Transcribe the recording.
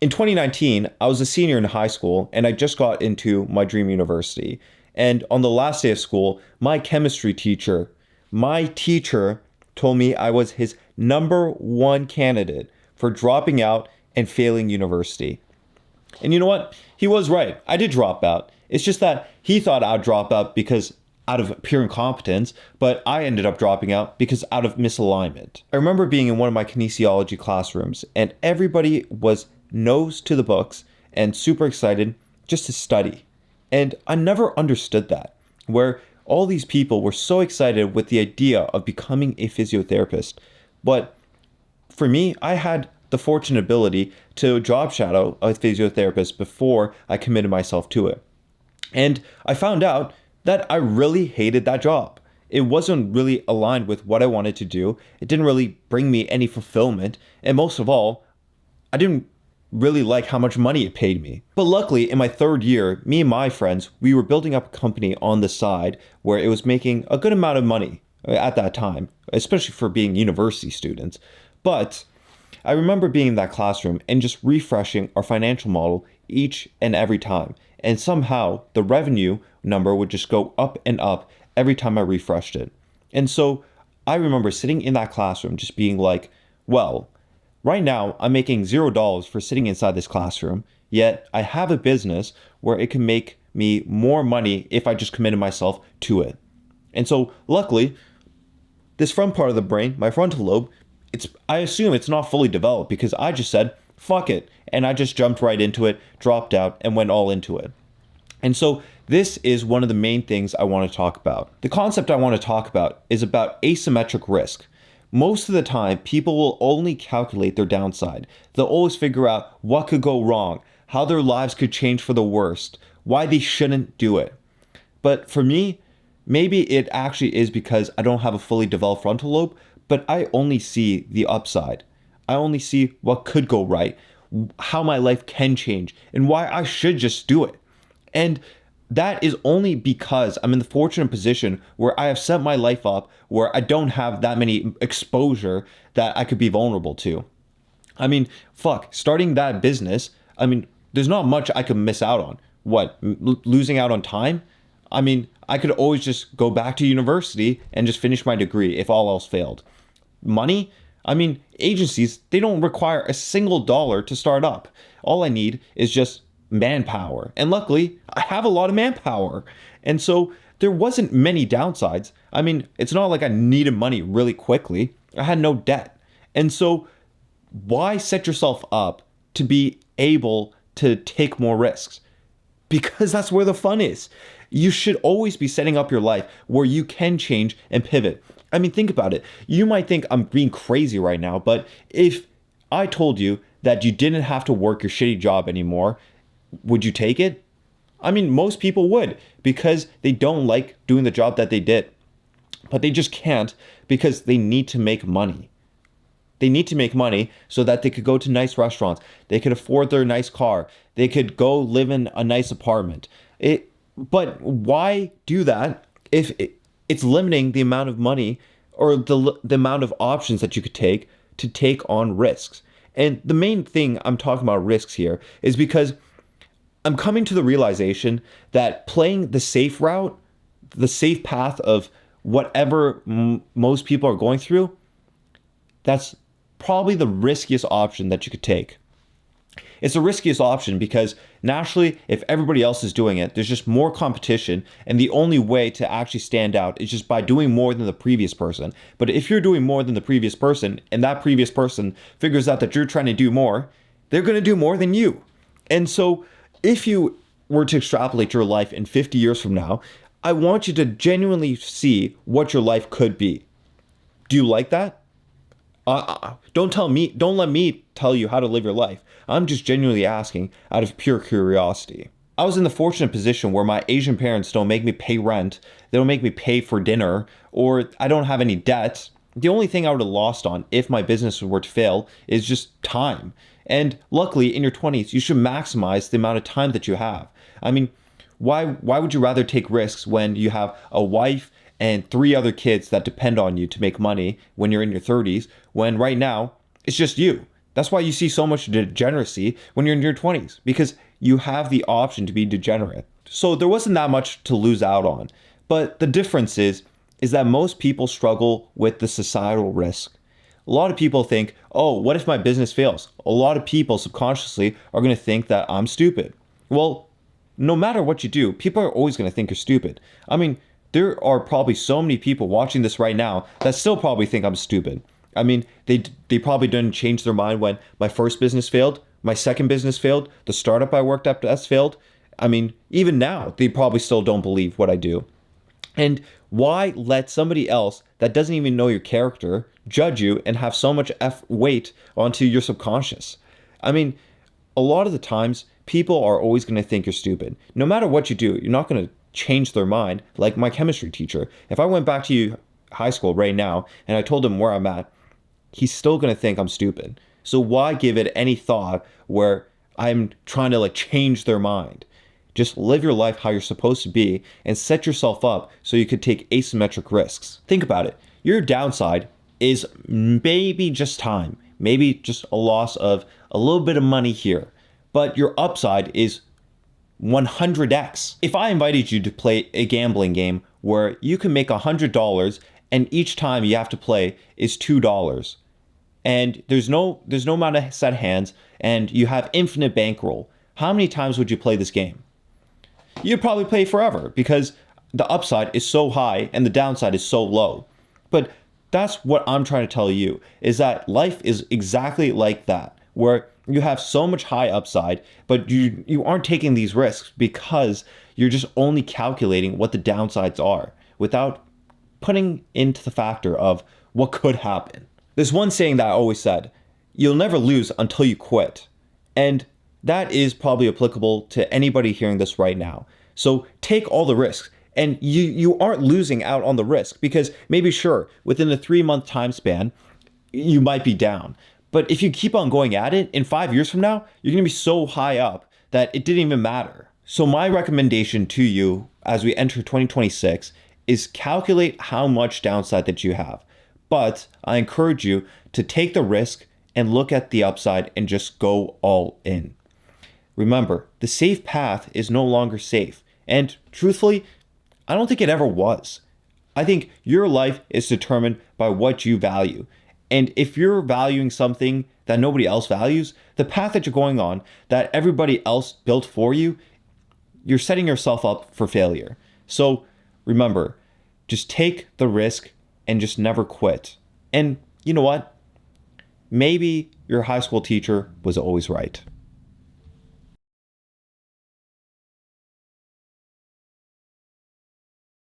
In 2019, I was a senior in high school and I just got into my dream university. And on the last day of school, my teacher told me I was his number one candidate for dropping out and failing university. And you know what? He was right. I did drop out. It's just that he thought I'd drop out because out of pure incompetence, but I ended up dropping out because out of misalignment. I remember being in one of my kinesiology classrooms and everybody was nose to the books and super excited just to study. And I never understood that, where all these people were so excited with the idea of becoming a physiotherapist. But for me, I had the fortunate ability to job shadow a physiotherapist before I committed myself to it. And I found out that I really hated that job. It wasn't really aligned with what I wanted to do. It didn't really bring me any fulfillment. And most of all, I didn't really like how much money it paid me. But luckily, in my third year, me and my friends, we were building up a company on the side where it was making a good amount of money at that time, especially for being university students. But I remember being in that classroom and just refreshing our financial model each and every time. And somehow the revenue number would just go up and up every time I refreshed it. And so I remember sitting in that classroom just being like, well, right now I'm making $0 for sitting inside this classroom, yet I have a business where it can make me more money if I just committed myself to it. And so luckily, this front part of the brain, my frontal lobe, I assume it's not fully developed because I just said, fuck it. And I just jumped right into it, dropped out, and went all into it. And so this is one of the main things I want to talk about. The concept I want to talk about is about asymmetric risk. Most of the time, people will only calculate their downside. They'll always figure out what could go wrong, how their lives could change for the worst, why they shouldn't do it. But for me, maybe it actually is because I don't have a fully developed frontal lobe, but I only see the upside. I only see what could go right, how my life can change, and why I should just do it. And that is only because I'm in the fortunate position where I have set my life up where I don't have that many exposure that I could be vulnerable to. I mean, fuck, starting that business, I mean, there's not much I could miss out on. What, losing out on time? I mean, I could always just go back to university and just finish my degree if all else failed. Money? I mean, agencies, they don't require a single dollar to start up. All I need is just manpower. And luckily, I have a lot of manpower. And so there wasn't many downsides. I mean, it's not like I needed money really quickly. I had no debt. And so why set yourself up to be able to take more risks? Because that's where the fun is. You should always be setting up your life where you can change and pivot. I mean, think about it. You might think I'm being crazy right now, but if I told you that you didn't have to work your shitty job anymore, would you take it? I mean, most people would because they don't like doing the job that they did, but they just can't because they need to make money. They need to make money so that they could go to nice restaurants. They could afford their nice car. They could go live in a nice apartment. But why do that if it's limiting the amount of money or the amount of options that you could take to take on risks? And the main thing I'm talking about risks here is because I'm coming to the realization that playing the safe route, the safe path of whatever most people are going through, that's probably the riskiest option that you could take. It's the riskiest option because naturally, if everybody else is doing it, there's just more competition. And the only way to actually stand out is just by doing more than the previous person. But if you're doing more than the previous person and that previous person figures out that you're trying to do more, they're going to do more than you. And so if you were to extrapolate your life in 50 years from now, I want you to genuinely see what your life could be. Do you like that? Don't let me tell you how to live your life. I'm just genuinely asking out of pure curiosity. I was in the fortunate position where my Asian parents don't make me pay rent, they don't make me pay for dinner, or I don't have any debt. The only thing I would have lost on if my business were to fail is just time. And luckily, in your 20s, you should maximize the amount of time that you have. I mean, why would you rather take risks when you have a wife and 3 other kids that depend on you to make money when you're in your 30s, when right now it's just you? That's why you see so much degeneracy when you're in your 20s, because you have the option to be degenerate. So there wasn't that much to lose out on. But the difference is that most people struggle with the societal risk. A lot of people think, oh, what if my business fails? A lot of people subconsciously are going to think that I'm stupid. Well, no matter what you do, people are always going to think you're stupid. I mean, there are probably so many people watching this right now that still probably think I'm stupid. I mean, they probably didn't change their mind when my first business failed, my second business failed, the startup I worked at has failed. I mean, even now, they probably still don't believe what I do. And why let somebody else that doesn't even know your character judge you and have so much weight onto your subconscious? I mean, a lot of the times, people are always going to think you're stupid. No matter what you do, you're not going to change their mind. Like my chemistry teacher. If I went back to high school right now and I told him where I'm at, he's still going to think I'm stupid. So why give it any thought where I'm trying to like change their mind? Just live your life how you're supposed to be and set yourself up so you could take asymmetric risks. Think about it. Your downside is maybe just time, maybe just a loss of a little bit of money here, but your upside is 100x. If I invited you to play a gambling game where you can make $100 and each time you have to play is $2 and there's no amount of set hands and you have infinite bankroll, how many times would you play this game? You'd probably play forever because the upside is so high and the downside is so low. But that's what I'm trying to tell you, is that life is exactly like that, where you have so much high upside, but you aren't taking these risks because you're just only calculating what the downsides are without putting into the factor of what could happen. There's one saying that I always said, you'll never lose until you quit. And that is probably applicable to anybody hearing this right now. So take all the risks. And you aren't losing out on the risk because maybe sure, within a 3-month time span, you might be down. But if you keep on going at it, in 5 years from now, you're going to be so high up that it didn't even matter. So my recommendation to you as we enter 2026 is calculate how much downside that you have. But I encourage you to take the risk and look at the upside and just go all in. Remember, the safe path is no longer safe. And truthfully, I don't think it ever was. I think your life is determined by what you value. And if you're valuing something that nobody else values, the path that you're going on, that everybody else built for you, you're setting yourself up for failure. So remember, just take the risk and just never quit. And you know what? Maybe your high school teacher was always right.